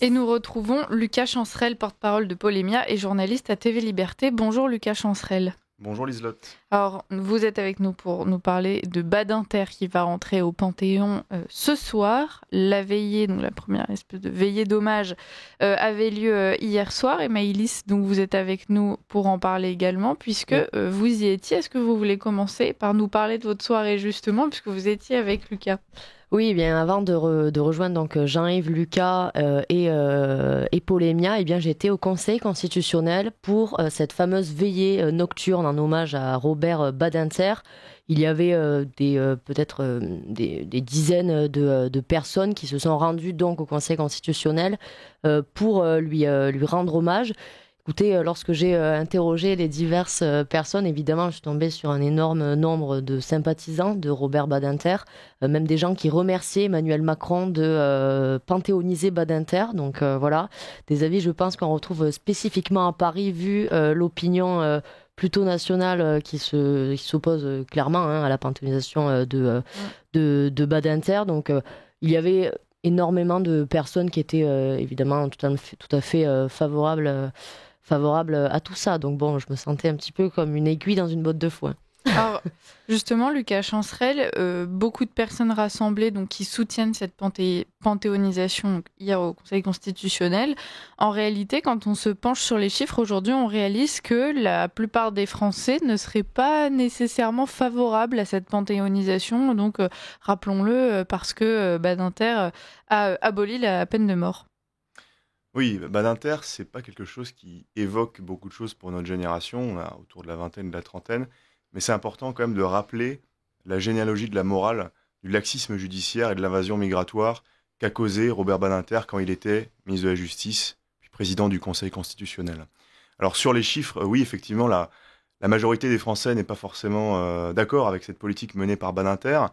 Et nous retrouvons Lucas Chancerelle, porte-parole de Polémia et journaliste à TV Liberté. Bonjour Lucas Chancerelle. Bonjour Liselotte. Alors, vous êtes avec nous pour nous parler de Badinter qui va rentrer au Panthéon ce soir. La veillée, donc la première espèce de veillée d'hommage, avait lieu hier soir. Et Maëlys, donc vous êtes avec nous pour en parler également, puisque vous y étiez. Est-ce que vous voulez commencer par nous parler de votre soirée justement, puisque vous étiez avec Lucas ? Oui, eh bien avant de rejoindre donc Jean-Yves, Lucas et Polémia, eh bien j'étais au Conseil constitutionnel pour cette fameuse veillée nocturne en hommage à Robert Badinter. Il y avait peut-être des dizaines de personnes qui se sont rendues donc au Conseil constitutionnel pour lui rendre hommage. Écoutez, lorsque j'ai interrogé les diverses personnes, évidemment, je suis tombée sur un énorme nombre de sympathisants de Robert Badinter, même des gens qui remerciaient Emmanuel Macron de panthéoniser Badinter. Donc voilà, des avis, je pense qu'on retrouve spécifiquement à Paris, vu l'opinion plutôt nationale qui s'oppose clairement à la panthéonisation de Badinter. Donc il y avait énormément de personnes qui étaient évidemment tout à fait favorables à tout ça. Donc bon, je me sentais un petit peu comme une aiguille dans une botte de foin. Alors, justement, Lucas Chancerelle, beaucoup de personnes rassemblées donc, qui soutiennent cette panthéonisation donc, hier au Conseil constitutionnel. En réalité, quand on se penche sur les chiffres, aujourd'hui, on réalise que la plupart des Français ne seraient pas nécessairement favorables à cette panthéonisation. Donc, rappelons-le, parce que Badinter a aboli la peine de mort. Oui, Badinter, c'est pas quelque chose qui évoque beaucoup de choses pour notre génération, on a autour de la vingtaine, de la trentaine, mais c'est important quand même de rappeler la généalogie de la morale, du laxisme judiciaire et de l'invasion migratoire qu'a causé Robert Badinter quand il était ministre de la Justice, puis président du Conseil constitutionnel. Alors sur les chiffres, oui, effectivement, la majorité des Français n'est pas forcément d'accord avec cette politique menée par Badinter.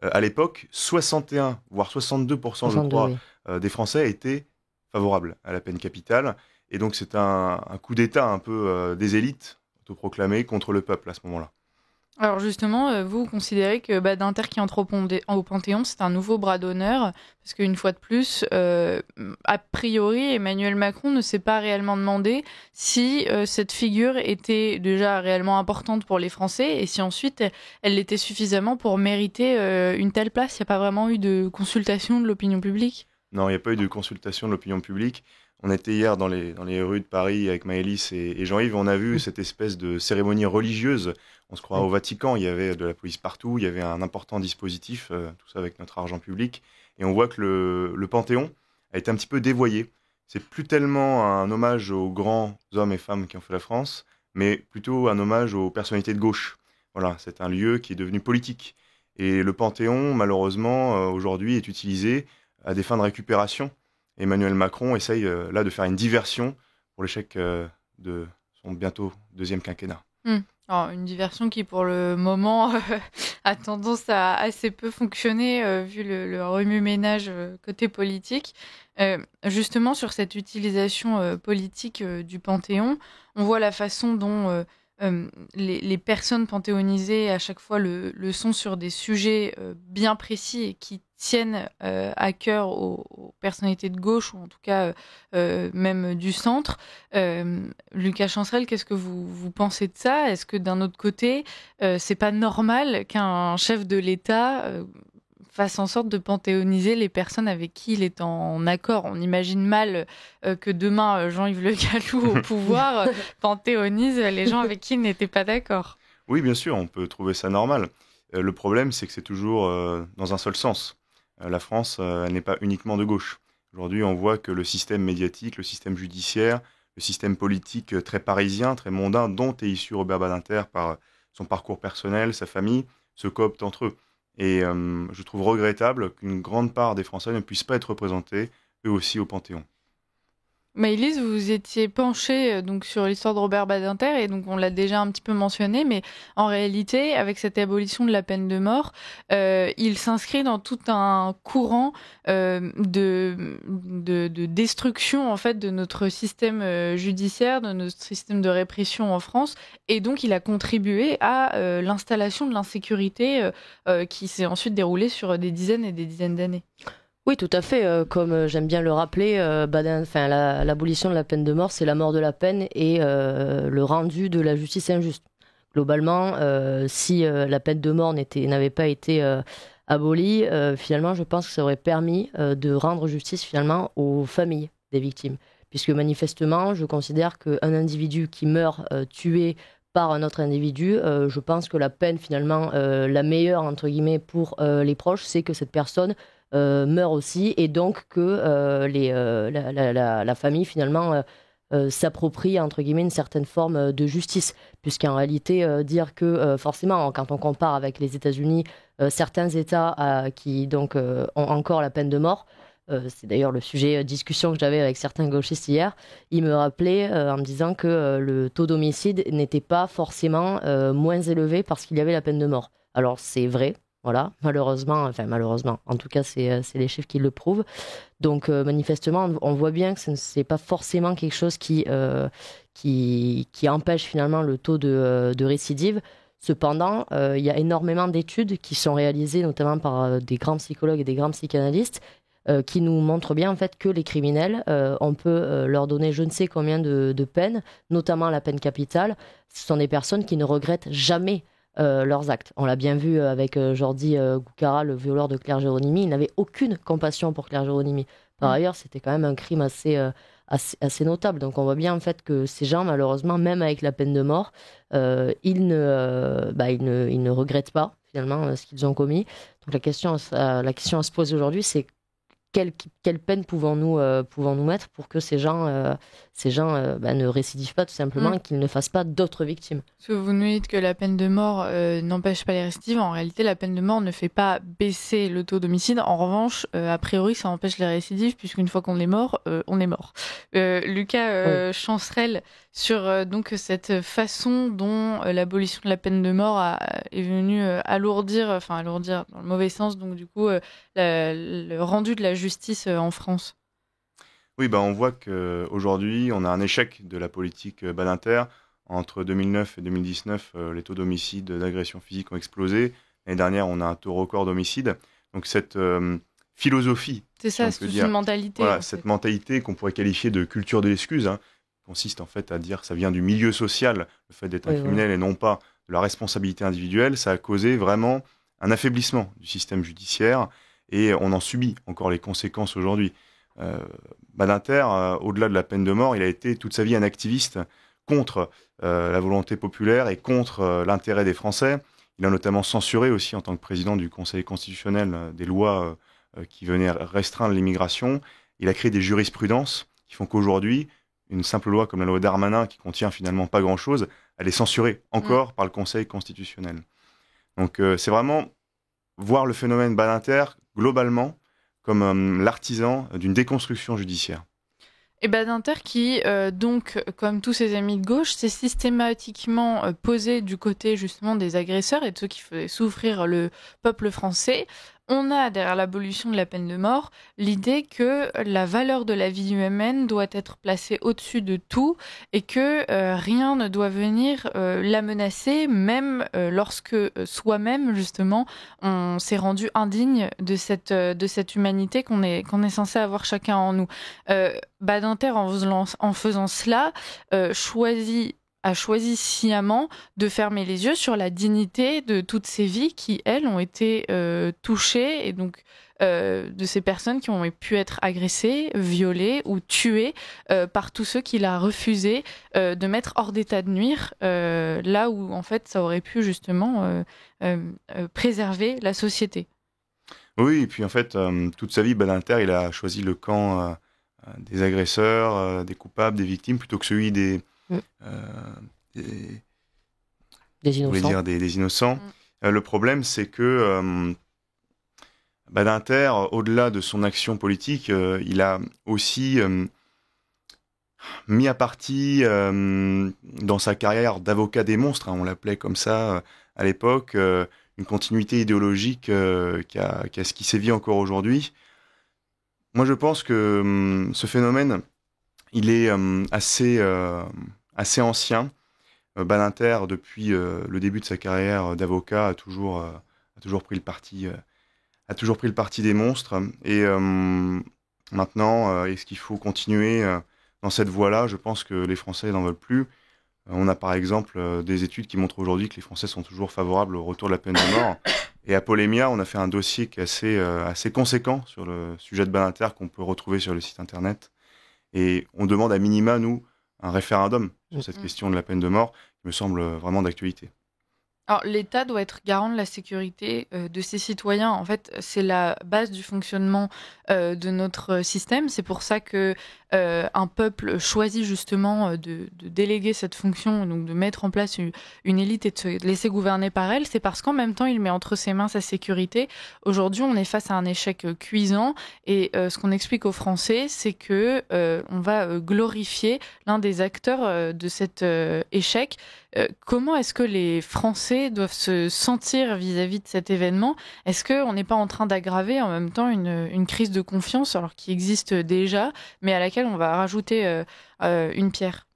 À l'époque, 61, voire 62%, je crois, oui. des Français étaient favorable à la peine capitale. Et donc c'est un coup d'État un peu des élites autoproclamées contre le peuple à ce moment-là. Alors justement, vous considérez que Badinter qui entre au Panthéon, c'est un nouveau bras d'honneur, parce qu'une fois de plus, a priori, Emmanuel Macron ne s'est pas réellement demandé si cette figure était déjà réellement importante pour les Français, et si ensuite elle l'était suffisamment pour mériter une telle place. Il n'y a pas vraiment eu de consultation de l'opinion publique ? Non, il n'y a pas eu de consultation de l'opinion publique. On était hier dans les rues de Paris avec Maëlys et Jean-Yves, on a vu cette espèce de cérémonie religieuse. On se croit au Vatican, il y avait de la police partout, il y avait un important dispositif, tout ça avec notre argent public. Et on voit que le Panthéon a été un petit peu dévoyé. C'est plus tellement un hommage aux grands hommes et femmes qui ont fait la France, mais plutôt un hommage aux personnalités de gauche. Voilà, c'est un lieu qui est devenu politique. Et le Panthéon, malheureusement, aujourd'hui, est utilisé à des fins de récupération. Emmanuel Macron essaye là de faire une diversion pour l'échec de son bientôt deuxième quinquennat. Alors, une diversion qui, pour le moment, a tendance à assez peu fonctionner, vu le remue-ménage côté politique. Justement, sur cette utilisation politique du Panthéon, on voit la façon dont les personnes panthéonisées, à chaque fois, le sont sur des sujets bien précis et qui tiennent à cœur aux personnalités de gauche, ou en tout cas même du centre. Lucas Chancerelle, qu'est-ce que vous pensez de ça ? Est-ce que d'un autre côté, c'est pas normal qu'un chef de l'État fasse en sorte de panthéoniser les personnes avec qui il est en accord ? On imagine mal que demain, Jean-Yves Le Gallou, au pouvoir, panthéonise les gens avec qui il n'était pas d'accord. Oui, bien sûr, on peut trouver ça normal. Le problème, c'est que c'est toujours dans un seul sens. La France, elle n'est pas uniquement de gauche. Aujourd'hui, on voit que le système médiatique, le système judiciaire, le système politique très parisien, très mondain, dont est issu Robert Badinter par son parcours personnel, sa famille, se cooptent entre eux. Et je trouve regrettable qu'une grande part des Français ne puissent pas être représentés, eux aussi, au Panthéon. Maëlys, vous étiez penchée donc sur l'histoire de Robert Badinter, et donc on l'a déjà un petit peu mentionné, mais en réalité, avec cette abolition de la peine de mort, il s'inscrit dans tout un courant de destruction en fait de notre système judiciaire, de notre système de répression en France, et donc il a contribué à l'installation de l'insécurité qui s'est ensuite déroulée sur des dizaines et des dizaines d'années. Oui, tout à fait. Comme j'aime bien le rappeler, l'abolition de la peine de mort, c'est la mort de la peine et le rendu de la justice injuste. Globalement, si la peine de mort n'avait pas été abolie, finalement, je pense que ça aurait permis de rendre justice finalement aux familles des victimes. Puisque manifestement, je considère qu'un individu qui meurt tué par un autre individu, je pense que la peine finalement la meilleure entre guillemets pour les proches, c'est que cette personne meurt aussi et donc que la famille finalement s'approprie entre guillemets une certaine forme de justice, puisqu'en réalité dire que forcément quand on compare avec les États-Unis, certains États qui donc ont encore la peine de mort. C'est d'ailleurs le sujet discussion que j'avais avec certains gauchistes hier. Ils me rappelaient en me disant que le taux d'homicide n'était pas forcément moins élevé parce qu'il y avait la peine de mort. Alors c'est vrai, voilà, malheureusement, en tout cas c'est les chiffres qui le prouvent. Donc manifestement, on voit bien que ce n'est pas forcément quelque chose qui empêche finalement le taux de récidive. Cependant, il y a énormément d'études qui sont réalisées notamment par des grands psychologues et des grands psychanalystes qui nous montrent bien en fait que les criminels, on peut leur donner je ne sais combien de peines, notamment la peine capitale. Ce sont des personnes qui ne regrettent jamais leurs actes. On l'a bien vu avec Jordi Goukhara, le violeur de Claire Géronimi. Il n'avait aucune compassion pour Claire Géronimi. Par ailleurs, c'était quand même un crime assez notable. Donc on voit bien en fait que ces gens, malheureusement, même avec la peine de mort, ils ne regrettent pas finalement ce qu'ils ont commis. Donc la question à se poser aujourd'hui, c'est quelle peine pouvons-nous mettre pour que ces gens ne récidivent pas tout simplement et qu'ils ne fassent pas d'autres victimes. Parce que vous nous dites que la peine de mort n'empêche pas les récidives. En réalité, la peine de mort ne fait pas baisser le taux d'homicide. En revanche, a priori, ça empêche les récidives puisqu'une fois qu'on est mort, on est mort. Lucas Chancerelle, sur donc cette façon dont l'abolition de la peine de mort est venue alourdir dans le mauvais sens, donc du coup, le rendu de la justice en France. Oui, on voit qu'aujourd'hui, on a un échec de la politique Badinter. Entre 2009 et 2019, les taux d'homicide, d'agression physique ont explosé. L'année dernière, on a un taux record d'homicide. Donc cette philosophie, c'est ça, c'est une mentalité. Voilà, cette mentalité qu'on pourrait qualifier de culture de l'excuse, consiste en fait à dire que ça vient du milieu social, le fait d'être un criminel et non pas de la responsabilité individuelle. Ça a causé vraiment un affaiblissement du système judiciaire et on en subit encore les conséquences aujourd'hui. Badinter, au-delà de la peine de mort, il a été toute sa vie un activiste contre la volonté populaire et contre l'intérêt des Français. Il a notamment censuré aussi en tant que président du Conseil constitutionnel des lois qui venaient restreindre l'immigration. Il a créé des jurisprudences qui font qu'aujourd'hui, une simple loi comme la loi Darmanin, qui contient finalement pas grand-chose, elle est censurée encore par le Conseil constitutionnel. Donc c'est vraiment voir le phénomène Badinter globalement comme l'artisan d'une déconstruction judiciaire. Et Badinter qui, donc, comme tous ses amis de gauche, s'est systématiquement posé du côté justement des agresseurs et de ceux qui faisaient souffrir le peuple français. On a, derrière l'abolition de la peine de mort, l'idée que la valeur de la vie humaine doit être placée au-dessus de tout et que rien ne doit venir la menacer, même lorsque soi-même, justement, on s'est rendu indigne de cette humanité qu'on est censé avoir chacun en nous. Badinter, en faisant cela, a choisi sciemment de fermer les yeux sur la dignité de toutes ces vies qui, elles, ont été touchées, et donc de ces personnes qui ont pu être agressées, violées ou tuées par tous ceux qu'il a refusé de mettre hors d'état de nuire, là où, en fait, ça aurait pu, justement, préserver la société. Oui, et puis, en fait, toute sa vie, Badinter, il a choisi le camp des agresseurs, des coupables, des victimes, plutôt que celui des innocents. Des innocents. Le problème, c'est que Badinter, au-delà de son action politique, il a aussi mis à partie dans sa carrière d'avocat des monstres, on l'appelait comme ça à l'époque, une continuité idéologique qui sévit encore aujourd'hui. Moi, je pense que ce phénomène, il est assez ancien. Badinter, depuis le début de sa carrière d'avocat, a toujours pris le parti a toujours pris le parti des monstres. Et maintenant, est-ce qu'il faut continuer dans cette voie-là? Je pense que les Français n'en veulent plus. On a par exemple des études qui montrent aujourd'hui que les Français sont toujours favorables au retour de la peine de mort. Et à Polémia, on a fait un dossier qui est assez conséquent sur le sujet de Badinter qu'on peut retrouver sur le site internet. Et on demande à minima, nous, un référendum sur cette question de la peine de mort qui me semble vraiment d'actualité. Alors, l'État doit être garant de la sécurité de ses citoyens. En fait, c'est la base du fonctionnement de notre système. C'est pour ça que un peuple choisit justement de déléguer cette fonction, donc de mettre en place une élite et de se laisser gouverner par elle. C'est parce qu'en même temps, il met entre ses mains sa sécurité. Aujourd'hui, on est face à un échec cuisant. Et ce qu'on explique aux Français, c'est que on va glorifier l'un des acteurs de cet échec. Comment est-ce que les Français doivent se sentir vis-à-vis de cet événement? Est-ce qu'on n'est pas en train d'aggraver en même temps une crise de confiance, alors qui existe déjà, mais à laquelle on va rajouter une pierre?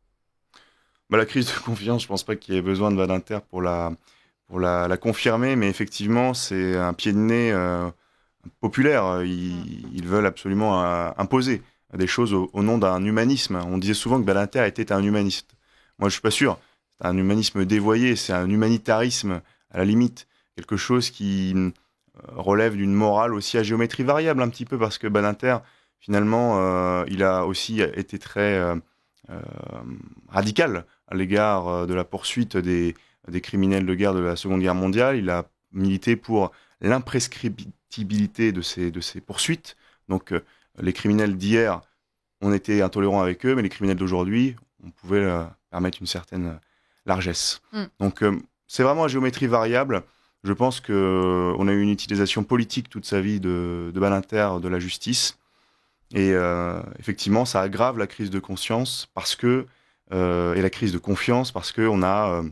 La crise de confiance, je ne pense pas qu'il y ait besoin de Badinter pour la confirmer, mais effectivement, c'est un pied de nez populaire. Ils veulent absolument imposer des choses au nom d'un humanisme. On disait souvent que Badinter était un humaniste. Moi, je ne suis pas sûr. C'est un humanisme dévoyé, c'est un humanitarisme à la limite, quelque chose qui relève d'une morale aussi à géométrie variable un petit peu, parce que Badinter, finalement, il a aussi été très radical à l'égard de la poursuite des criminels de guerre de la Seconde Guerre mondiale. Il a milité pour l'imprescriptibilité de ces poursuites. Donc les criminels d'hier, on était intolérants avec eux, mais les criminels d'aujourd'hui, on pouvait permettre une certaine largesse. Donc c'est vraiment à géométrie variable. Je pense qu'on a eu une utilisation politique toute sa vie de Badinter, de la justice. Et effectivement, ça aggrave la crise de conscience et la crise de confiance, parce qu'on a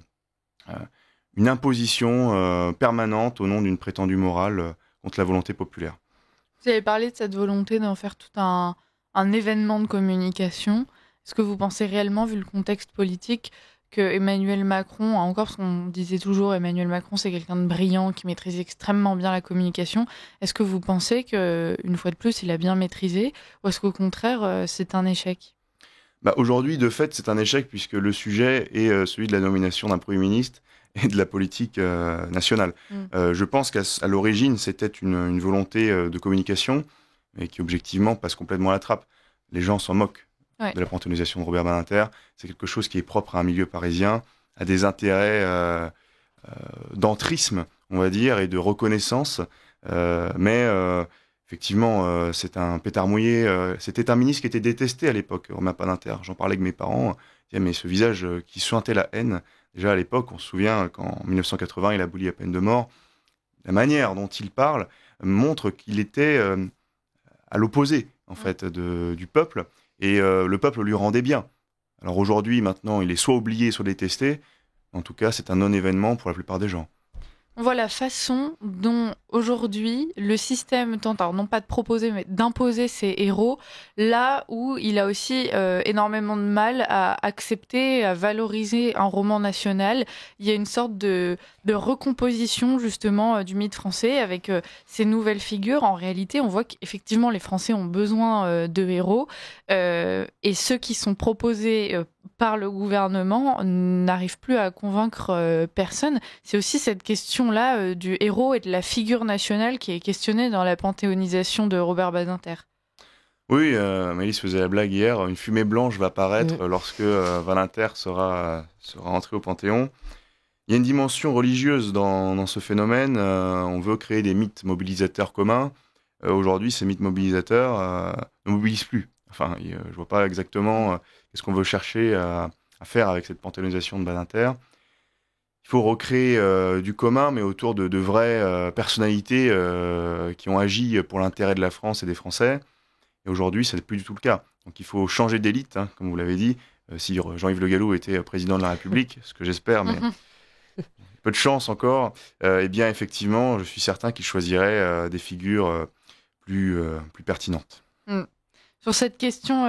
une imposition permanente au nom d'une prétendue morale contre la volonté populaire. Vous avez parlé de cette volonté d'en faire tout un événement de communication. Est-ce que vous pensez réellement, vu le contexte politique, que Emmanuel Macron, encore parce qu'on disait toujours Emmanuel Macron c'est quelqu'un de brillant qui maîtrise extrêmement bien la communication, est-ce que vous pensez qu'une fois de plus il a bien maîtrisé, ou est-ce qu'au contraire c'est un échec? Aujourd'hui, de fait, c'est un échec, puisque le sujet est celui de la nomination d'un Premier ministre et de la politique nationale. Je pense qu'à l'origine, c'était une volonté de communication, et qui objectivement passe complètement à la trappe. Les gens s'en moquent de la panthéonisation de Robert Badinter. C'est quelque chose qui est propre à un milieu parisien, à des intérêts d'entrisme, on va dire, et de reconnaissance. Mais effectivement, c'est un pétard mouillé. C'était un ministre qui était détesté à l'époque, Robert Badinter. J'en parlais avec mes parents. Mais ce visage qui suintait la haine, déjà à l'époque, on se souvient qu'en 1980, il abolit la peine de mort. La manière dont il parle montre qu'il était à l'opposé, en fait, du peuple. Et le peuple lui rendait bien. Alors aujourd'hui, maintenant, il est soit oublié, soit détesté. En tout cas, c'est un non-événement pour la plupart des gens. On voit la façon dont aujourd'hui le système tente, alors non pas de proposer, mais d'imposer ses héros, là où il a aussi énormément de mal à accepter, à valoriser un roman national. Il y a une sorte de recomposition justement du mythe français avec ces nouvelles figures. En réalité, on voit qu'effectivement les Français ont besoin de héros, et ceux qui sont proposés par le gouvernement n'arrivent plus à convaincre personne. C'est aussi cette question-là du héros et de la figure nationale qui est questionnée dans la panthéonisation de Robert Badinter. Oui, Maëlys faisait la blague hier, une fumée blanche va apparaître lorsque Badinter sera entré au Panthéon. Il y a une dimension religieuse dans ce phénomène. On veut créer des mythes mobilisateurs communs. Aujourd'hui, ces mythes mobilisateurs ne mobilisent plus. Enfin, je ne vois pas exactement qu'est-ce qu'on veut chercher à faire avec cette panthéonisation de Badinter. Il faut recréer du commun, mais autour de vraies personnalités qui ont agi pour l'intérêt de la France et des Français. Et aujourd'hui, ce n'est plus du tout le cas. Donc il faut changer d'élite, comme vous l'avez dit. Si Jean-Yves Le Gallou était président de la République, ce que j'espère, mais peu de chance encore, eh bien effectivement, je suis certain qu'il choisirait des figures plus pertinentes. Sur cette question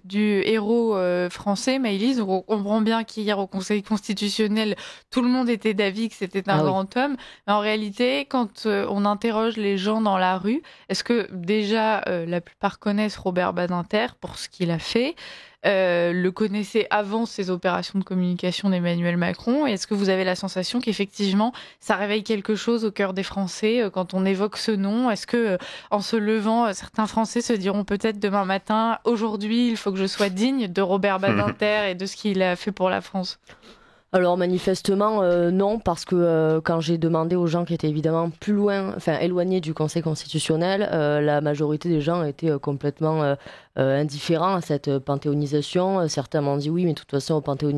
du héros français, Maëlys, on comprend bien qu'hier au Conseil constitutionnel, tout le monde était d'avis que c'était un grand homme. Mais en réalité, quand on interroge les gens dans la rue, est-ce que déjà la plupart connaissent Robert Badinter pour ce qu'il a fait, le connaissaient avant ces opérations de communication d'Emmanuel Macron? Et est-ce que vous avez la sensation qu'effectivement, ça réveille quelque chose au cœur des Français quand on évoque ce nom? Est-ce que, en se levant, certains Français se diront peut-être demain matin, aujourd'hui, il faut que je sois digne de Robert Badinter et de ce qu'il a fait pour la France? Alors manifestement non, parce que quand j'ai demandé aux gens qui étaient évidemment plus loin, enfin éloignés du Conseil constitutionnel, la majorité des gens étaient complètement indifférents à cette panthéonisation. Certains m'ont dit oui, mais de toute façon au Panthéon,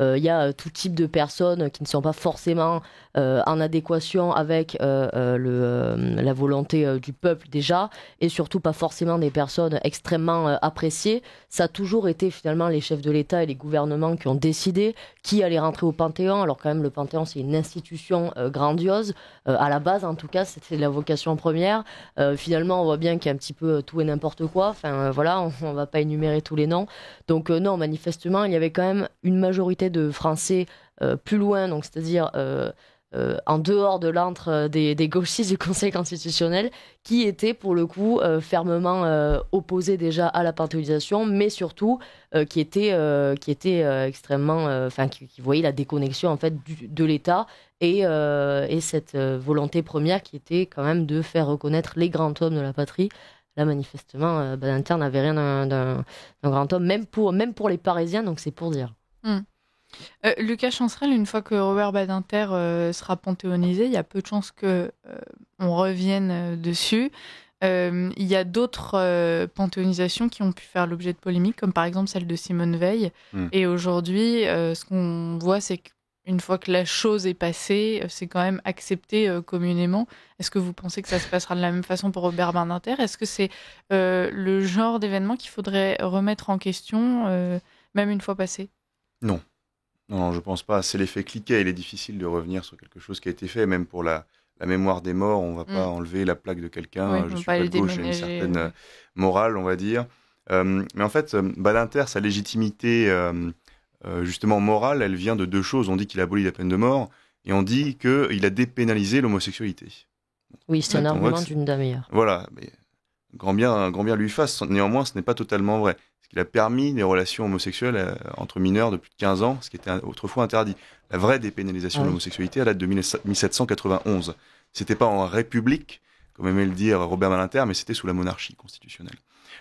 il y a tout type de personnes qui ne sont pas forcément en adéquation avec la volonté du peuple déjà, et surtout pas forcément des personnes extrêmement appréciées. Ça a toujours été finalement les chefs de l'État et les gouvernements qui ont décidé qui allait rentrer au Panthéon. Alors quand même, le Panthéon, c'est une institution grandiose. À la base, en tout cas, c'était la vocation première. Finalement, on voit bien qu'il y a un petit peu tout et n'importe quoi. Enfin, voilà, on va pas énumérer tous les noms. Donc non, manifestement, il y avait quand même une majorité de Français plus loin, donc c'est-à-dire en dehors de l'antre des gauchistes du Conseil constitutionnel, qui étaient pour le coup fermement opposés déjà à la panthéonisation, mais surtout qui étaient extrêmement, qui voyaient la déconnexion en fait de l'État et cette volonté première qui était quand même de faire reconnaître les grands hommes de la patrie. Là, manifestement, Badinter n'avait rien d'un grand homme, même pour les Parisiens, donc c'est pour dire. Lucas Chancerelle, une fois que Robert Badinter sera panthéonisé, il y a peu de chances qu'on revienne dessus. Il y a d'autres panthéonisations qui ont pu faire l'objet de polémiques, comme par exemple celle de Simone Veil. Et aujourd'hui, ce qu'on voit, c'est qu'une fois que la chose est passée, c'est quand même accepté communément. Est-ce que vous pensez que ça se passera de la même façon pour Robert Badinter? Est-ce que c'est le genre d'événement qu'il faudrait remettre en question, même une fois passé? Non. Non, je pense pas. C'est l'effet cliquet. Il est difficile de revenir sur quelque chose qui a été fait. Même pour la mémoire des morts, on ne va pas enlever la plaque de quelqu'un. Je suis pas de gauche, il y a une certaine morale, on va dire. Mais en fait, Badinter, sa légitimité justement morale, elle vient de deux choses. On dit qu'il a aboli la peine de mort et on dit qu'il a dépénalisé l'homosexualité. Oui, c'est un argument d'une dame hier. Voilà. Mais grand bien lui fasse. Néanmoins, ce n'est pas totalement vrai. Il a permis les relations homosexuelles entre mineurs de plus de 15 ans, ce qui était autrefois interdit. La vraie dépénalisation de l'homosexualité, elle date de 1791. C'était pas en république, comme aimait le dire Robert Badinter, mais c'était sous la monarchie constitutionnelle.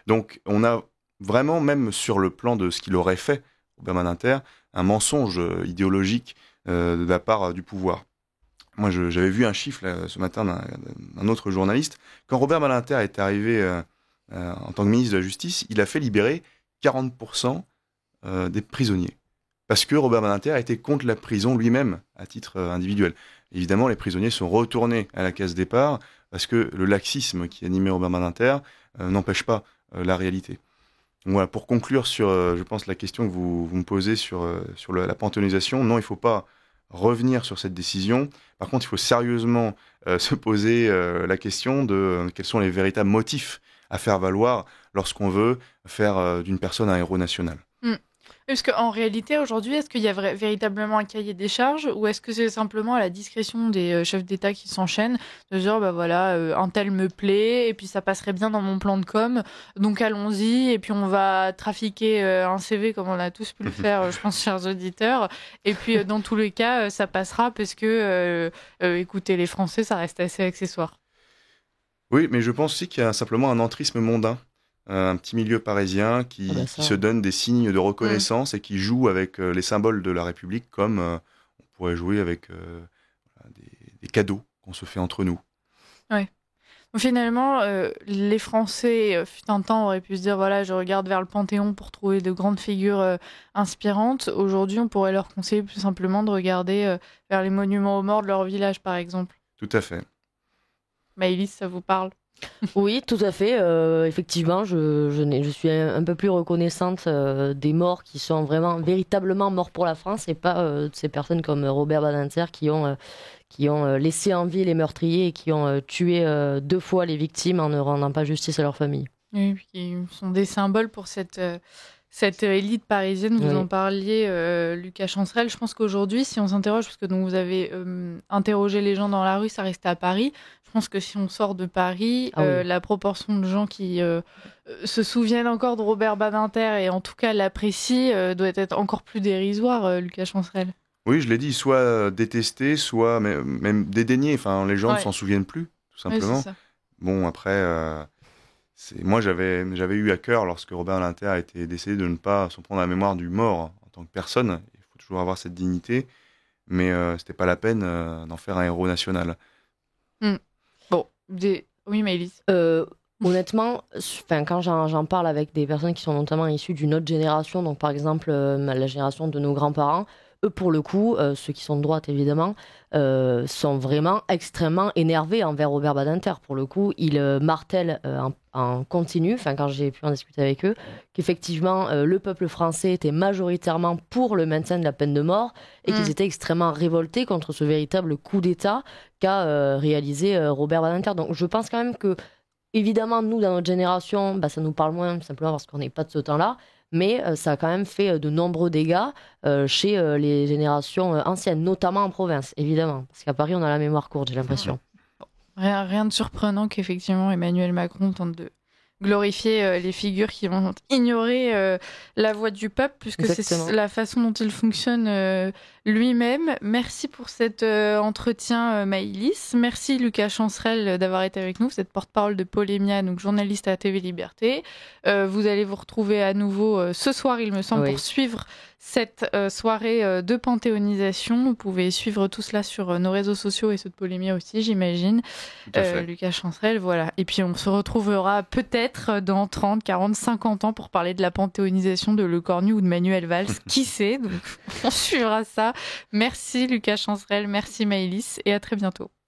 Donc on a vraiment, même sur le plan de ce qu'il aurait fait, Robert Badinter, un mensonge idéologique de la part du pouvoir. Moi, j'avais vu un chiffre là, ce matin d'un autre journaliste. Quand Robert Badinter est arrivé en tant que ministre de la Justice, il a fait libérer 40% des prisonniers. Parce que Robert Badinter était contre la prison lui-même, à titre individuel. Évidemment, les prisonniers sont retournés à la case départ, parce que le laxisme qui animait Robert Badinter n'empêche pas la réalité. Donc voilà, pour conclure sur, je pense, la question que vous me posez sur la panthéonisation, non, il ne faut pas revenir sur cette décision. Par contre, il faut sérieusement se poser la question de quels sont les véritables motifs à faire valoir lorsqu'on veut faire d'une personne un héros national. Parce qu'en réalité, aujourd'hui, est-ce qu'il y a véritablement un cahier des charges ou est-ce que c'est simplement à la discrétion des chefs d'État qui s'enchaînent de dire, bah voilà, un tel me plaît et puis ça passerait bien dans mon plan de com, donc allons-y et puis on va trafiquer un CV comme on a tous pu le faire, je pense, chers auditeurs. Et puis dans tous les cas, ça passera parce que, écoutez, les Français, ça reste assez accessoire. Oui, mais je pense aussi qu'il y a simplement un entrisme mondain. Un petit milieu parisien qui se donne des signes de reconnaissance et qui joue avec les symboles de la République comme on pourrait jouer avec des cadeaux qu'on se fait entre nous. Ouais. Finalement, les Français, fut un temps, auraient pu se dire, voilà, je regarde vers le Panthéon pour trouver de grandes figures inspirantes. Aujourd'hui, on pourrait leur conseiller plus simplement de regarder vers les monuments aux morts de leur village, par exemple. Tout à fait. Maëlys, ça vous parle ? Oui, tout à fait. Effectivement, je suis un peu plus reconnaissante des morts qui sont véritablement morts pour la France et pas ces personnes comme Robert Badinter qui ont laissé en vie les meurtriers et qui ont tué 2 fois les victimes en ne rendant pas justice à leur famille. Oui, qui sont des symboles pour cette élite parisienne. Vous en parliez, Lucas Chancerelle. Je pense qu'aujourd'hui, si on s'interroge, parce que donc vous avez interrogé les gens dans la rue, ça restait à Paris. Je pense que si on sort de Paris, la proportion de gens qui se souviennent encore de Robert Badinter et en tout cas l'apprécient doit être encore plus dérisoire, Lucas Chancerelle. Oui, je l'ai dit, soit détesté, soit même dédaigné. Enfin, les gens ne s'en souviennent plus, tout simplement. Oui, c'est ça. Bon, après, moi, j'avais eu à cœur, lorsque Robert Badinter a été décédé, de ne pas s'en prendre à la mémoire du mort en tant que personne. Il faut toujours avoir cette dignité, mais c'était pas la peine d'en faire un héros national. Bon, oui, Maëlys. Honnêtement, quand j'en parle avec des personnes qui sont notamment issues d'une autre génération, donc par exemple la génération de nos grands-parents, eux pour le coup, ceux qui sont de droite évidemment, sont vraiment extrêmement énervés envers Robert Badinter. Pour le coup, ils martèlent en continu, quand j'ai pu en discuter avec eux, qu'effectivement le peuple français était majoritairement pour le maintien de la peine de mort et qu'ils étaient extrêmement révoltés contre ce véritable coup d'État qu'a réalisé Robert Badinter. Donc je pense quand même que évidemment, nous, dans notre génération, ça nous parle moins, simplement parce qu'on n'est pas de ce temps-là, mais ça a quand même fait de nombreux dégâts chez les générations anciennes, notamment en province, évidemment. Parce qu'à Paris, on a la mémoire courte, j'ai l'impression. Rien de surprenant qu'effectivement Emmanuel Macron tente de glorifier les figures qui vont ignorer la voix du peuple, puisque Exactement. C'est la façon dont il fonctionne lui-même. Merci pour cet entretien, Maëlys. Merci, Lucas Chancerelle, d'avoir été avec nous. Vous êtes porte-parole de Polémia, donc journaliste à TV Liberté. Vous allez vous retrouver à nouveau ce soir, il me semble, pour suivre cette soirée de panthéonisation. Vous pouvez suivre tout cela sur nos réseaux sociaux et ceux de Polémia aussi, j'imagine. Lucas Chancerelle, voilà. Et puis on se retrouvera peut-être dans 30, 40, 50 ans pour parler de la panthéonisation de Le Cornu ou de Manuel Valls. Qui sait? Donc on suivra ça. Merci Lucas Chancerelle, merci Maëlys et à très bientôt.